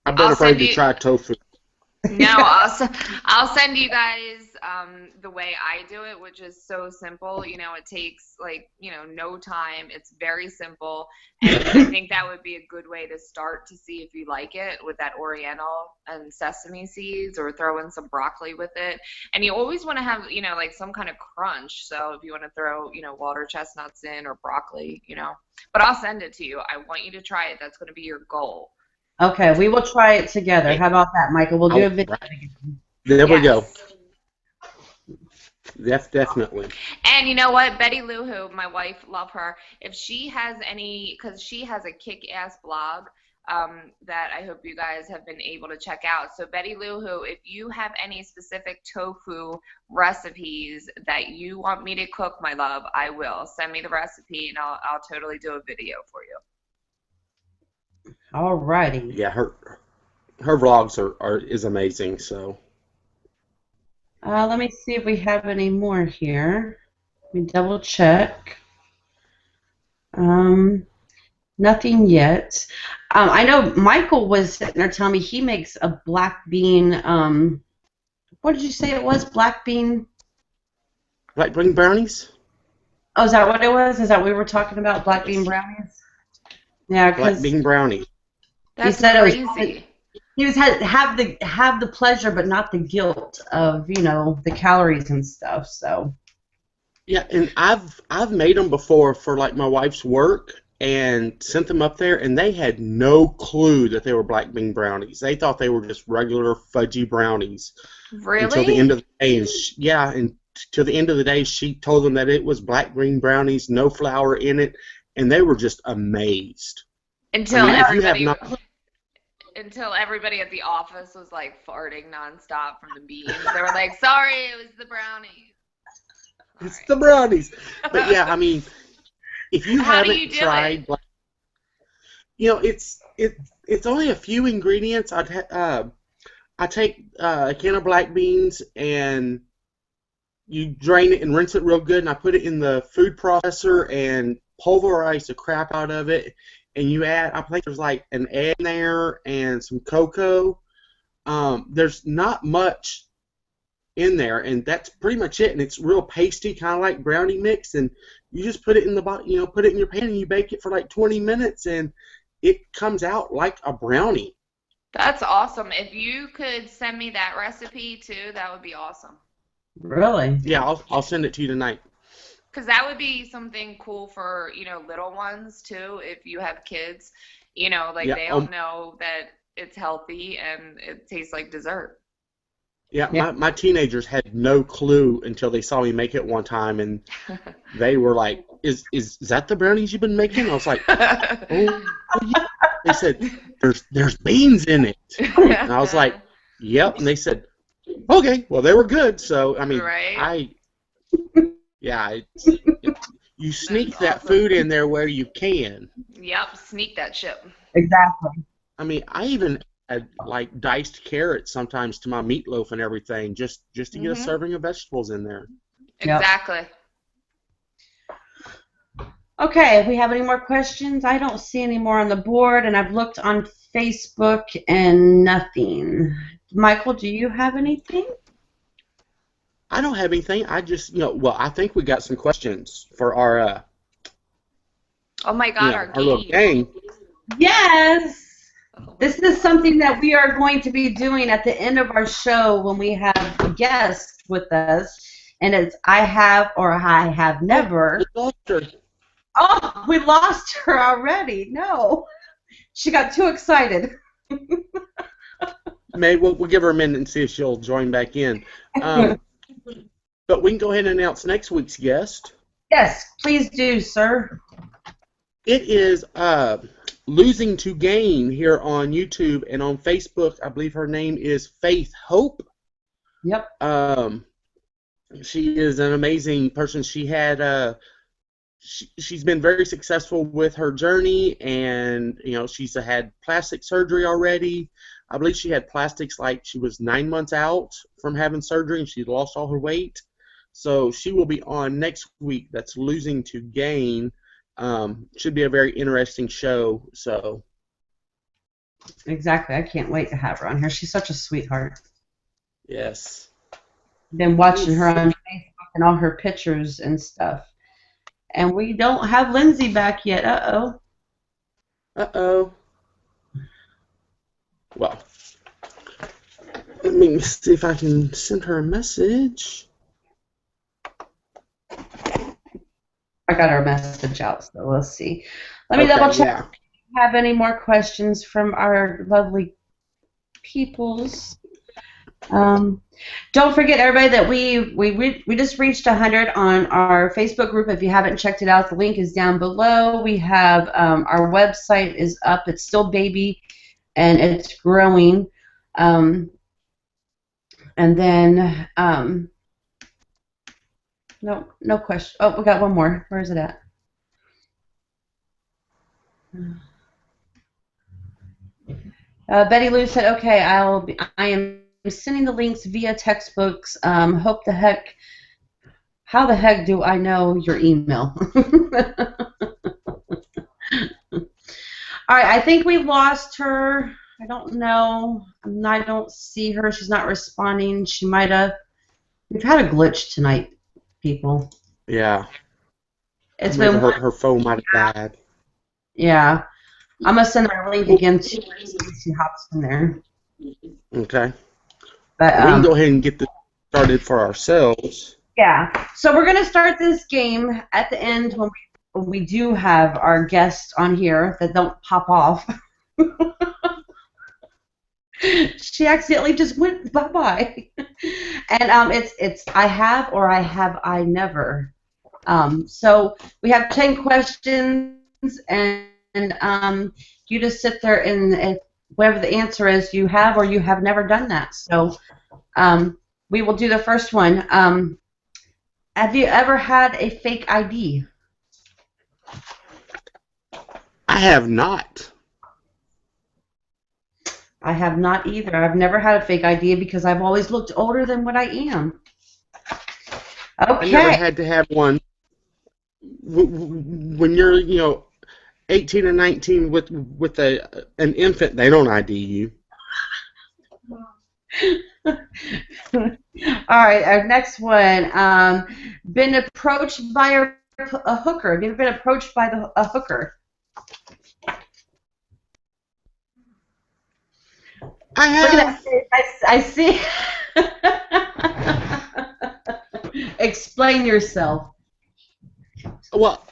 I've been afraid to try tofu. No, I'll send you guys the way I do it, which is so simple. It takes no time. It's very simple, and I think that would be a good way to start to see if you like it with that Oriental and sesame seeds, or throw in some broccoli with it. And you always want to have like some kind of crunch. So if you want to throw water chestnuts in or broccoli, But I'll send it to you. I want you to try it. That's going to be your goal. Okay, we will try it together. How about that, Michael? We'll do a video. There we go. Yes. Definitely. And you know what? Betty Lou, who my wife, love her. If she has any, because she has a kick-ass blog that I hope you guys have been able to check out. So Betty Lou, who, if you have any specific tofu recipes that you want me to cook, my love, I will. Send me the recipe, and I'll totally do a video for you. All righty. Yeah, her vlogs is amazing. So. Let me see if we have any more here. Let me double check. Nothing yet. I know Michael was sitting there telling me he makes a black bean. What did you say it was? Black bean. Black bean brownies. Oh, is that what it was? Is that what we were talking about? Black bean brownies. Yeah, black bean brownie. That's he said crazy. He was have the pleasure, but not the guilt of the calories and stuff. So. Yeah, and I've made them before for like my wife's work and sent them up there, and they had no clue that they were black bean brownies. They thought they were just regular fudgy brownies. Really? Until the end of the day, and till the end of the day, she told them that it was black bean brownies, no flour in it, and they were just amazed. Until everybody at the office was like farting nonstop from the beans. They were like, "Sorry, it was the brownies." It's the brownies. But yeah, I mean, if you haven't tried, it's only a few ingredients. I take a can of black beans and you drain it and rinse it real good, and I put it in the food processor and pulverize the crap out of it. And you add, I think there's like an egg in there and some cocoa. There's not much in there, and that's pretty much it. And it's real pasty, kind of like brownie mix. And you just put it in put it in your pan, and you bake it for like 20 minutes, and it comes out like a brownie. That's awesome. If you could send me that recipe too, that would be awesome. Really? Yeah, I'll send it to you tonight. Because that would be something cool for, little ones too, if you have kids, they don't know that it's healthy and it tastes like dessert. Yeah, my teenagers had no clue until they saw me make it one time, and they were like, is that the brownies you've been making? I was like, oh yeah. They said, there's beans in it. And I was like, yep. And they said, okay, well, they were good. So, I mean, right? You sneak that food in there where you can. Yep, sneak that shit. Exactly. I mean, I even add like diced carrots sometimes to my meatloaf and everything, just to get a serving of vegetables in there. Exactly. Okay, if we have any more questions, I don't see any more on the board, and I've looked on Facebook and nothing. Michael, do you have anything? I don't have anything. I just, I think we got some questions for our oh my God, our little game. Yes. This is something that we are going to be doing at the end of our show when we have guests with us, and it's I have or I have never. Oh, we lost her already. No. She got too excited. Maybe we'll give her a minute and see if she'll join back in. But we can go ahead and announce next week's guest. Yes, please do, sir. It is Losing to Gain here on YouTube and on Facebook. I believe her name is Faith Hope. Yep. She is an amazing person. She had she's been very successful with her journey, and she's had plastic surgery already. I believe she had plastics like she was 9 months out from having surgery, and she lost all her weight. So she will be on next week. That's Losing to Gain. Should be a very interesting show. So. Exactly. I can't wait to have her on here. She's such a sweetheart. Yes. Been watching her on Facebook and all her pictures and stuff. And we don't have Lindsey back yet. Uh-oh. Uh-oh. Well, let me see if I can send her a message. I got our message out, so we'll see. Let me double check. have any more questions from our lovely peoples. Don't forget, everybody, that we just reached 100 on our Facebook group. If you haven't checked it out, the link is down below. We have our website is up. It's still baby, and it's growing. And then no question. Oh, we got one more. Where is it at? Betty Lou said, "Okay, I am sending the links via textbooks. How the heck do I know your email?" All right, I think we lost her. I don't know. I don't see her. She's not responding. She might have. We've had a glitch tonight, people. Yeah. It's Maybe been. her phone might have died. Yeah. I'm going to send her a link again to see if she hops in there. Okay. But, we can go ahead and get this started for ourselves. Yeah. So we're going to start this game at the end when we do have our guests on here that don't pop off. She accidentally just went bye-bye. And it's I have or I never. So we have 10 questions, and you just sit there and whatever the answer is, you have or you have never done that. So we will do the first one. Have you ever had a fake ID? I have not. I have not either. I've never had a fake ID because I've always looked older than what I am. Okay. I never had to have one. When you're, 18 or 19 with an infant, they don't ID you. All right, our next one. Been approached by a hooker. Have you ever been approached by a hooker? I have. Look at that. I see. Explain yourself. Well,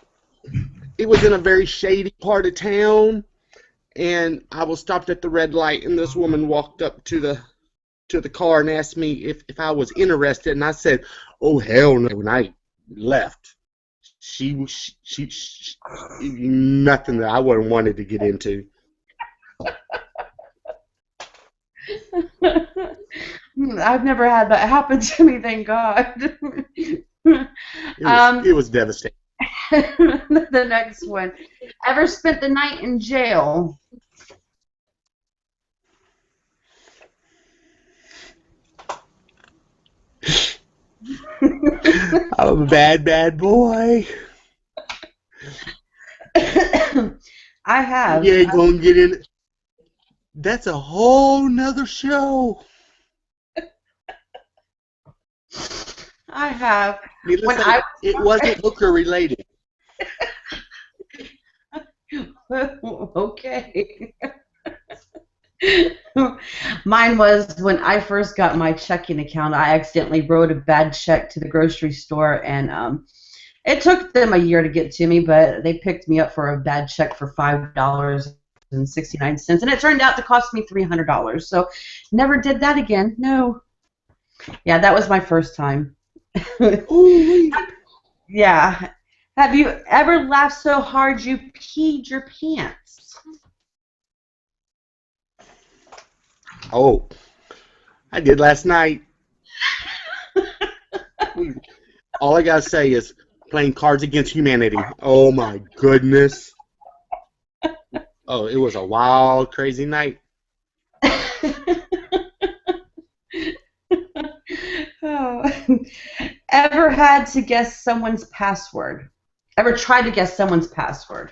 it was in a very shady part of town, and I was stopped at the red light, and this woman walked up to the car and asked me if I was interested, and I said, "Oh hell no!" When I left, she nothing that I wouldn't wanted to get into. I've never had that happen to me, thank God. It was devastating. The next one. Ever spent the night in jail? I'm a bad boy. I have. You ain't gonna get in. That's a whole nother show. I have. It wasn't hooker related. Okay. Mine was when I first got my checking account. I accidentally wrote a bad check to the grocery store, and it took them a year to get to me, but they picked me up for a bad check for $5.69, and it turned out to cost me $300. So never did that again. No. Yeah, that was my first time. Yeah. Have you ever laughed so hard you peed your pants? Oh, I did last night. All I gotta say is playing Cards Against Humanity. Oh my goodness. Oh, it was a wild, crazy night. Oh. Ever had to guess someone's password? Ever tried to guess someone's password?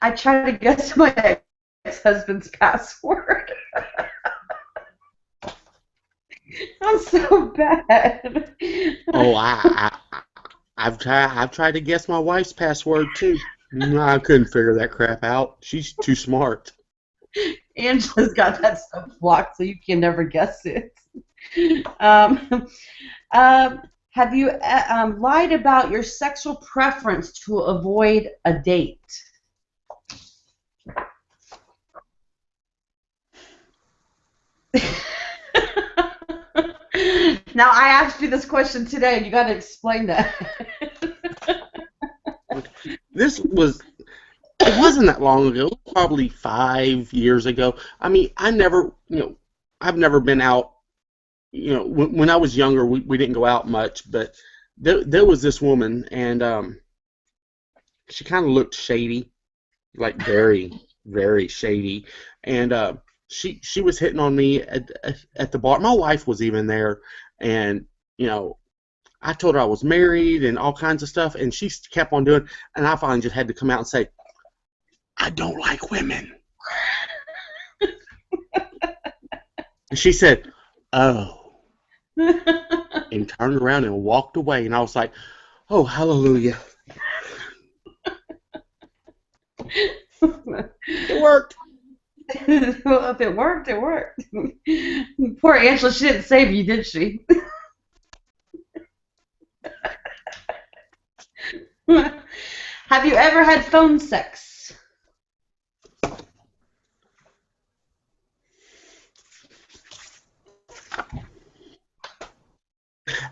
I tried to guess my ex-husband's password. I'm so bad. Oh, I've tried to guess my wife's password too. I couldn't figure that crap out. She's too smart. Angela's got that stuff blocked, so you can never guess it. Have you lied about your sexual preference to avoid a date? Now, I asked you this question today, and you got to explain that. It wasn't that long ago, probably 5 years ago. I mean, I've never been out. When I was younger, we didn't go out much, but there was this woman, and she kind of looked shady, like very, very shady, and she was hitting on me at the bar. My wife was even there, and I told her I was married and all kinds of stuff, and she kept on doing, and I finally just had to come out and say, I don't like women. And she said, oh, and turned around and walked away, and I was like, oh, hallelujah. It worked. Well, if it worked, it worked. Poor Angela, she didn't save you, did she? Have you ever had phone sex?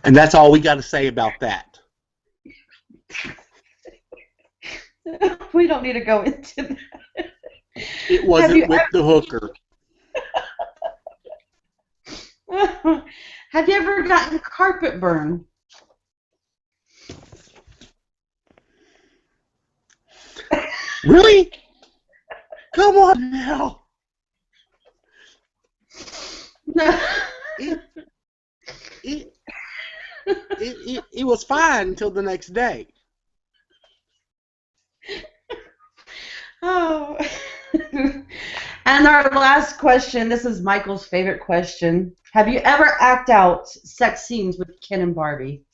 And that's all we got to say about that. We don't need to go into that. It wasn't with the hooker. Have you ever gotten carpet burn? Really? Come on now. It was fine until the next day. Oh. And our last question, this is Michael's favorite question. Have you ever act out sex scenes with Ken and Barbie?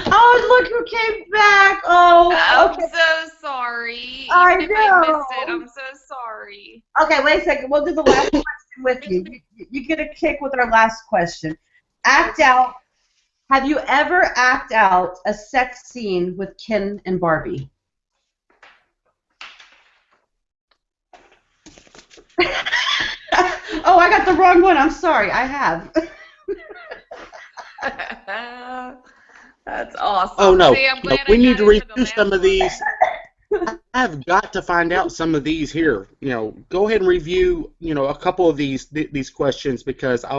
Oh, look who came back. Oh, okay. I'm so sorry. I Even if know. I missed it, I'm so sorry. Okay, wait a second. We'll do the last question with you. You get a kick with our last question. Act out. Have you ever act out a sex scene with Ken and Barbie? Oh, I got the wrong one. I'm sorry. I have. That's awesome. Oh, no. See, I'm glad We I need got to it for the review some last of one. these. I've got to find out some of these here. Go ahead and review, a couple of these questions because, I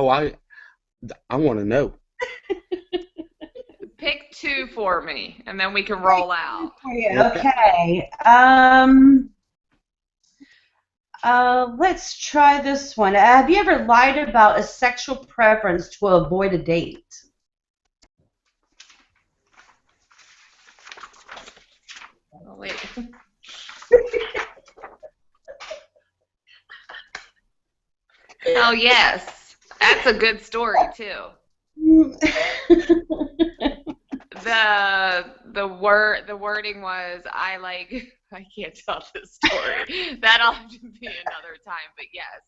want to know. Pick two for me, and then we can roll out. Okay. Let's try this one. Have you ever lied about a sexual preference to avoid a date? Oh, wait. Oh, yes. That's a good story, too. The wording was, I can't tell this story. That'll have to be another time. But yes,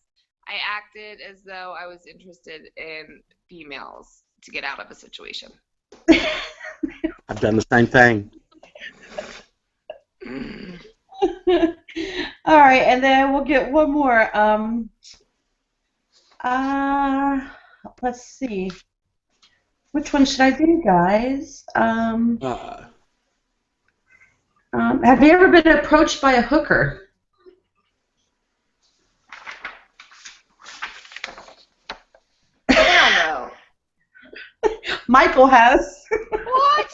I acted as though I was interested in females to get out of a situation. I've done the same thing. All right, and then we'll get one more. Let's see. Which one should I do, guys? Have you ever been approached by a hooker? Hell no. Michael has. What?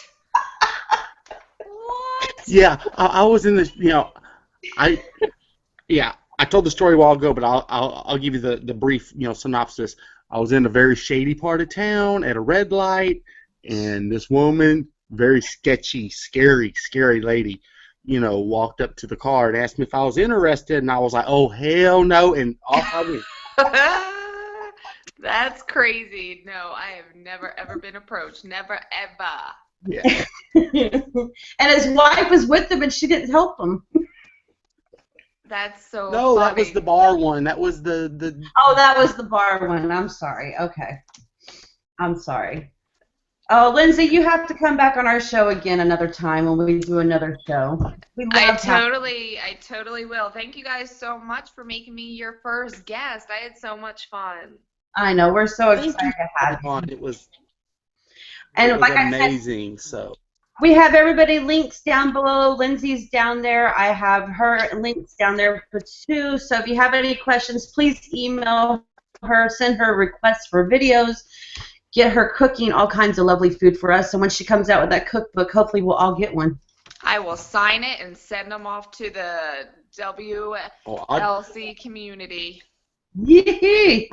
What? Yeah, I was in this. I told the story a while ago, but I'll give you the brief synopsis. I was in a very shady part of town at a red light, and this woman, very sketchy, scary lady, walked up to the car and asked me if I was interested, and I was like, oh, hell no, and off I went. That's crazy. No, I have never, ever been approached. Never, ever. Yeah. And his wife was with him, and she didn't help him. That's so No, that was funny. the bar one. That was the. Oh, that was the bar one. I'm sorry. Okay. I'm sorry. Oh, Lindsay, you have to come back on our show again another time when we do another show. We love having. I totally will. Thank you guys so much for making me your first guest. I had so much fun. I know, we're so Thank excited you to for have coming you. on. It was And like I said, amazing. So we have everybody links down below. Lindsay's down there. I have her links down there for too. So if you have any questions, please email her, send her requests for videos, get her cooking all kinds of lovely food for us. And when she comes out with that cookbook, hopefully we'll all get one. I will sign it and send them off to the oh, I, WLC community. Yee!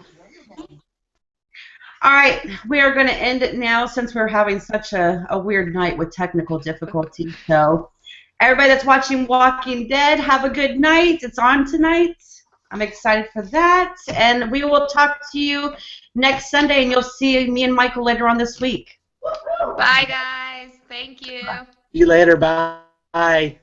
All right, we are going to end it now since we're having such a weird night with technical difficulties. So everybody that's watching Walking Dead, have a good night. It's on tonight. I'm excited for that. And we will talk to you next Sunday, and you'll see me and Michael later on this week. Bye, guys. Thank you. see you later. Bye.